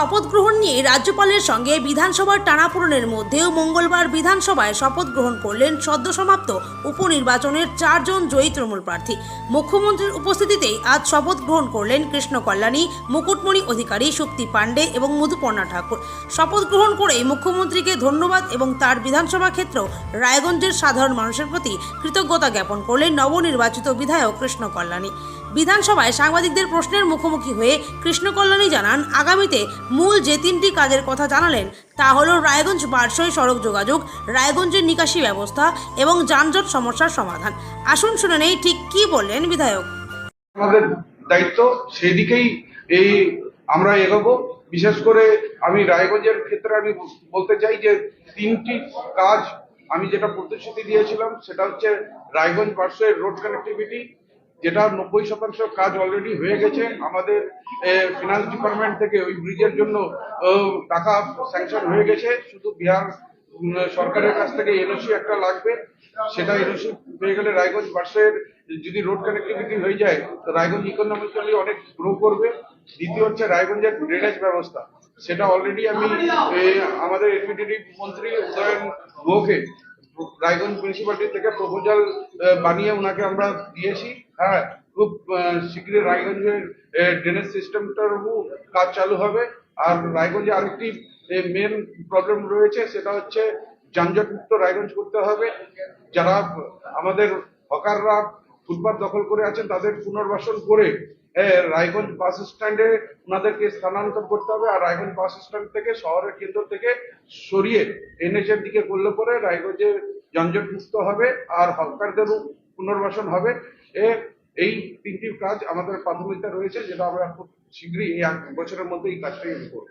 শপথ গ্রহণ নিয়ে রাজ্যপালের সঙ্গে বিধানসভার টানাপোড়েনের মধ্যেও মঙ্গলবার বিধানসভায় শপথ গ্রহণ করলেন সদ্য সমাপ্ত উপনির্বাচনের 4 জন জয়ী তৃণমূল প্রার্থী। মুখ্যমন্ত্রীর উপস্থিতিতেই আজ শপথ গ্রহণ করলেন কৃষ্ণ কল্যাণী, মুকুটমণি অধিকারী, শক্তি পাণ্ডে এবং মধুপর্ণা ঠাকুর। শপথ গ্রহণ করেই মুখ্যমন্ত্রীকে ধন্যবাদ এবং তার বিধানসভা ক্ষেত্র রায়গঞ্জের সাধারণ মানুষের প্রতি কৃতজ্ঞতা জ্ঞাপন করলেন নবনির্বাচিত বিধায়ক কৃষ্ণ কল্যাণী। বিধানসভায় সাংবাদিকদের প্রশ্নের মুখোমুখি হয়ে কৃষ্ণ কল্যাণী জানান, আগামীতে মূল যে 3টি কাজের কথা জানালেন তা হল রায়গঞ্জ বারসই সড়ক যোগাযোগ, রায়গঞ্জের নিকাশি ব্যবস্থা এবং যানজট সমস্যার সমাধান। আসুন শুনে নেই ঠিক কি বললেন বিধায়ক। আমাদের দায়িত্ব সেই দিকেই আমরা এগোবো। বিশেষ করে আমি রায়গঞ্জের ক্ষেত্রে আমি বলতে চাই যে 3টি কাজ আমি যেটা প্রতিশ্রুতি দিয়েছিলাম সেটা হচ্ছে রায়গঞ্জ বারসই রোড কানেক্টিভিটি, যেটা 90% কাজ অলরেডি হয়ে গেছে। আমাদের ফিনান্স ডিপার্টমেন্ট থেকে ওই ব্রিজের জন্য টাকা স্যাংশন হয়ে গেছে। শুধু বিহার সরকারের কাছ থেকে এনওসি একটা লাগবে, সেটা এনওসি পেয়ে গেলে রায়গঞ্জ বারসইয়ের যদি রোড কানেক্টিভিটি হয়ে যায় তো রায়গঞ্জ ইকোনমিক্যালি অনেক গ্রো করবে। দ্বিতীয় হচ্ছে রায়গঞ্জের ড্রেনেজ ব্যবস্থা, সেটা অলরেডি আমি আমাদের এডমিনিস্ট্রেটিভ মন্ত্রী উদয়ন গুহকে রায়গঞ্জ মিউনিসিপ্যালিটি থেকে প্রপোজাল বানিয়ে ওনাকে আমরা দিয়েছি। হ্যাঁ, খুব শীঘ্রই রায়গঞ্জের ড্রেনেজ সিস্টেমটার কাজ চালু হবে। আর রায়গঞ্জে আরেকটি মেন প্রবলেম রয়েছে, সেটা হচ্ছে যানজট মুক্ত রায়গঞ্জ করতে হবে। যারা আমাদের হকাররা ফুটপাত দখল করে আছেন তাদের পুনর্বাসন করে রায়গঞ্জ বাস স্ট্যান্ডে ওনাদেরকে স্থানান্তর করতে হবে। আর রায়গঞ্জ বাস স্ট্যান্ড থেকে শহরের কেন্দ্র থেকে সরিয়ে এনএচ এর দিকে করলে পরে রায়গঞ্জের যানজট মুক্ত হবে আর হকারদেরও পুনর্বাসন হবে। এই 3টি কাজ আমাদের প্রাথমিকতা রয়েছে, যেটা আমরা খুব শীঘ্রই এই 1 বছরের মধ্যে এই কাজটাই করব।